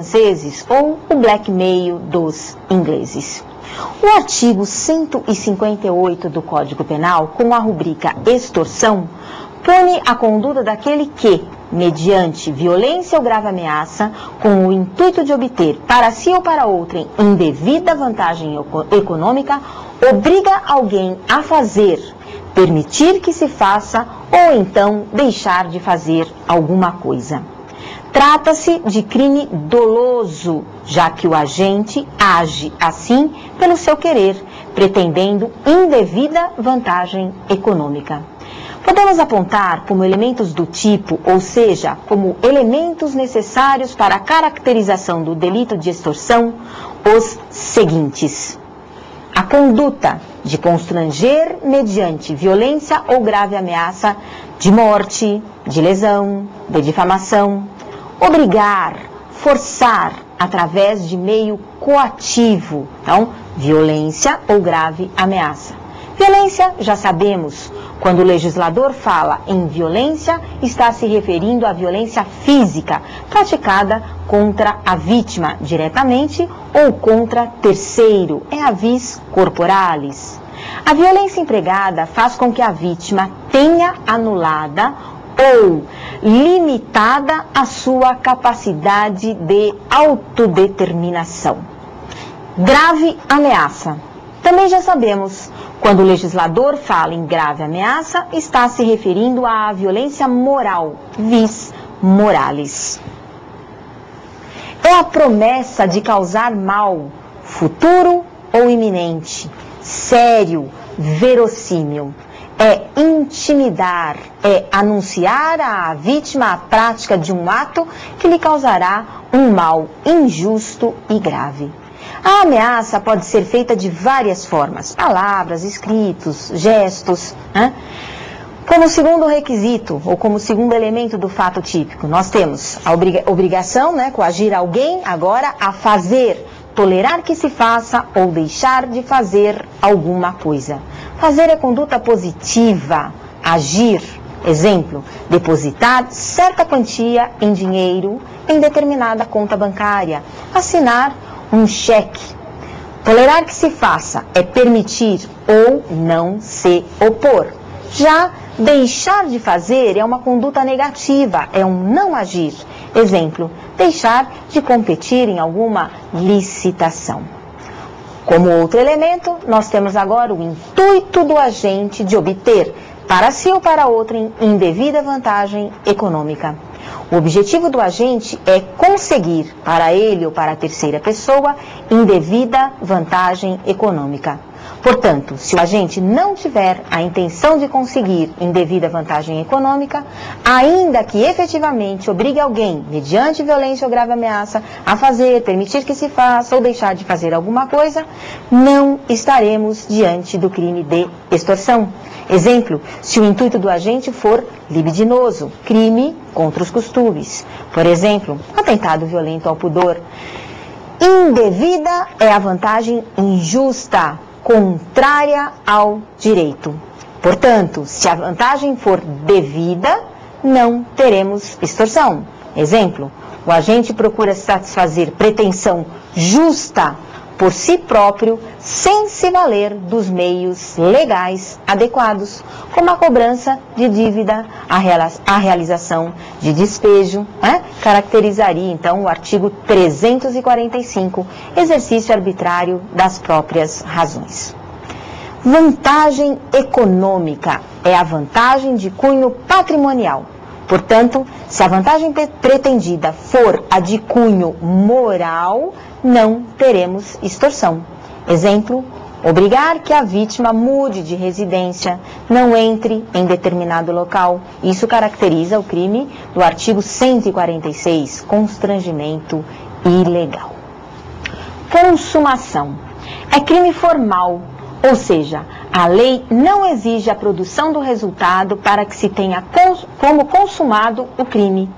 franceses ou o blackmail dos ingleses. O artigo 158 do Código Penal, com a rubrica extorsão, pune a conduta daquele que, mediante violência ou grave ameaça, com o intuito de obter para si ou para outrem indevida vantagem econômica, obriga alguém a fazer, permitir que se faça ou então deixar de fazer alguma coisa. Trata-se de crime doloso, já que o agente age assim pelo seu querer, pretendendo indevida vantagem econômica. Podemos apontar como elementos do tipo, ou seja, como elementos necessários para a caracterização do delito de extorsão, os seguintes: a conduta de constranger mediante violência ou grave ameaça de morte, de lesão, de difamação, obrigar, forçar através de meio coativo, então, violência ou grave ameaça. Violência, já sabemos, quando o legislador fala em violência, está se referindo à violência física praticada contra a vítima diretamente ou contra terceiro, é a vis corporalis. A violência empregada faz com que a vítima tenha anulada ou limitada a sua capacidade de autodeterminação. Grave ameaça. Também já sabemos, quando o legislador fala em grave ameaça, está se referindo à violência moral, vis moralis. É a promessa de causar mal, futuro ou iminente, sério, verossímil. É intimidar, é anunciar à vítima a prática de um ato que lhe causará um mal injusto e grave. A ameaça pode ser feita de várias formas, palavras, escritos, gestos, né? Como segundo requisito, ou como segundo elemento do fato típico, nós temos a obrigação, né, coagir alguém agora a fazer, tolerar que se faça ou deixar de fazer alguma coisa. Fazer é conduta positiva, agir, exemplo, depositar certa quantia em dinheiro em determinada conta bancária, assinar um cheque. Tolerar que se faça é permitir ou não se opor. Já deixar de fazer é uma conduta negativa, é um não agir. Exemplo, deixar de competir em alguma licitação. Como outro elemento, nós temos agora o intuito do agente de obter para si ou para outrem indevida vantagem econômica. O objetivo do agente é conseguir para ele ou para a terceira pessoa indevida vantagem econômica. Portanto, se o agente não tiver a intenção de conseguir indevida vantagem econômica, ainda que efetivamente obrigue alguém, mediante violência ou grave ameaça, a fazer, permitir que se faça ou deixar de fazer alguma coisa, não estaremos diante do crime de extorsão. Exemplo, se o intuito do agente for libidinoso, crime contra os costumes. Por exemplo, atentado violento ao pudor. Indevida é a vantagem injusta, contrária ao direito. Portanto, se a vantagem for devida, não teremos extorsão. Exemplo, o agente procura satisfazer pretensão justa por si próprio, sem se valer dos meios legais adequados, como a cobrança de dívida, a realização de despejo, caracterizaria então o artigo 345, exercício arbitrário das próprias razões. Vantagem econômica é a vantagem de cunho patrimonial. Portanto, se a vantagem pretendida for a de cunho moral, não teremos extorsão. Exemplo, obrigar que a vítima mude de residência, não entre em determinado local. Isso caracteriza o crime do artigo 146, constrangimento ilegal. Consumação. É crime formal, ou seja, a lei não exige a produção do resultado para que se tenha como consumado o crime.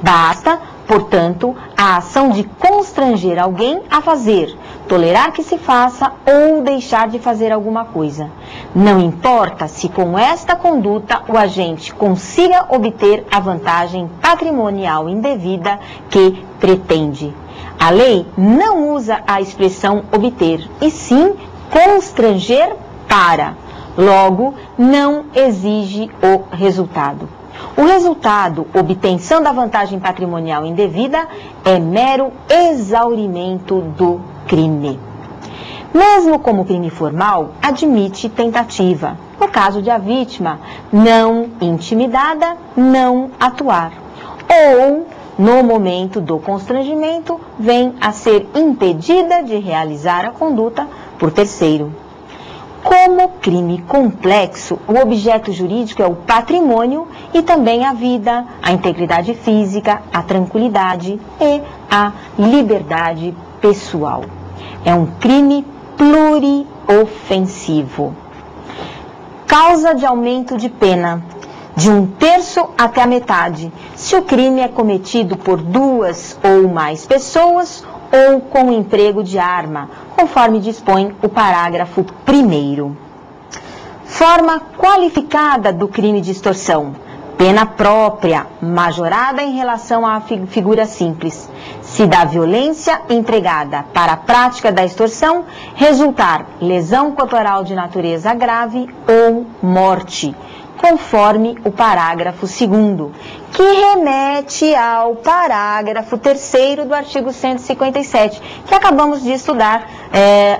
Basta, portanto, a ação de constranger alguém a fazer, tolerar que se faça ou deixar de fazer alguma coisa. Não importa se com esta conduta o agente consiga obter a vantagem patrimonial indevida que pretende. A lei não usa a expressão obter, e sim constranger para. Logo, não exige o resultado. O resultado, obtenção da vantagem patrimonial indevida, é mero exaurimento do crime. Mesmo como crime formal, admite tentativa, no caso de a vítima não intimidada, não atuar, ou, no momento do constrangimento, vem a ser impedida de realizar a conduta por terceiro. Como crime complexo, o objeto jurídico é o patrimônio e também a vida, a integridade física, a tranquilidade e a liberdade pessoal. É um crime pluriofensivo. Causa de aumento de pena, de 1/3 até a metade, se o crime é cometido por 2 ou mais pessoas ou com emprego de arma, conforme dispõe o parágrafo 1º. Forma qualificada do crime de extorsão. Pena própria, majorada em relação à figura simples. Se da violência empregada para a prática da extorsão resultar lesão corporal de natureza grave ou morte, conforme o parágrafo 2º, que remete ao parágrafo 3º do artigo 157, que acabamos de estudar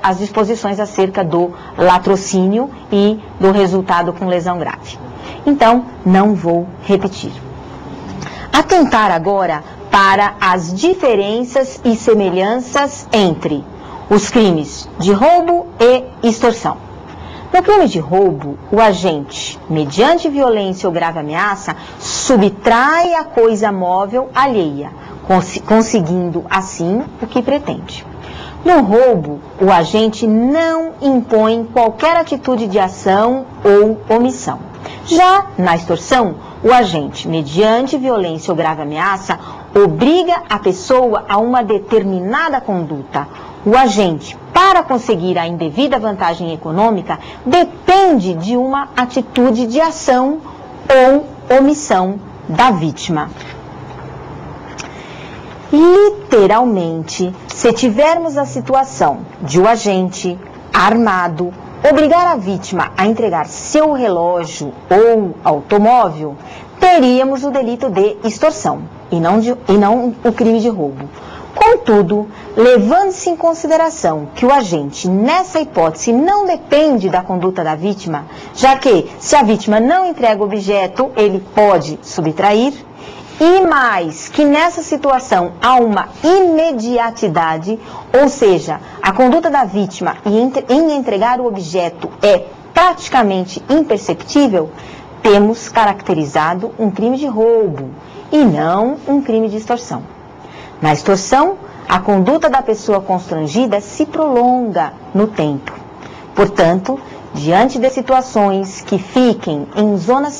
as disposições acerca do latrocínio e do resultado com lesão grave. Então, não vou repetir. Atentar agora para as diferenças e semelhanças entre os crimes de roubo e extorsão. No crime de roubo, o agente, mediante violência ou grave ameaça, subtrai a coisa móvel alheia, conseguindo, assim, o que pretende. No roubo, o agente não impõe qualquer atitude de ação ou omissão. Já na extorsão, o agente, mediante violência ou grave ameaça, obriga a pessoa a uma determinada conduta. O agente, para conseguir a indevida vantagem econômica, depende de uma atitude de ação ou omissão da vítima. Literalmente, se tivermos a situação de o agente armado obrigar a vítima a entregar seu relógio ou automóvel, teríamos o delito de extorsão e não o crime de roubo. Contudo, levando-se em consideração que o agente, nessa hipótese, não depende da conduta da vítima, já que, se a vítima não entrega o objeto, ele pode subtrair, e mais que nessa situação há uma imediatidade, ou seja, a conduta da vítima em entregar o objeto é praticamente imperceptível, temos caracterizado um crime de roubo e não um crime de extorsão. Na extorsão, a conduta da pessoa constrangida se prolonga no tempo. Portanto, diante de situações que fiquem em zonas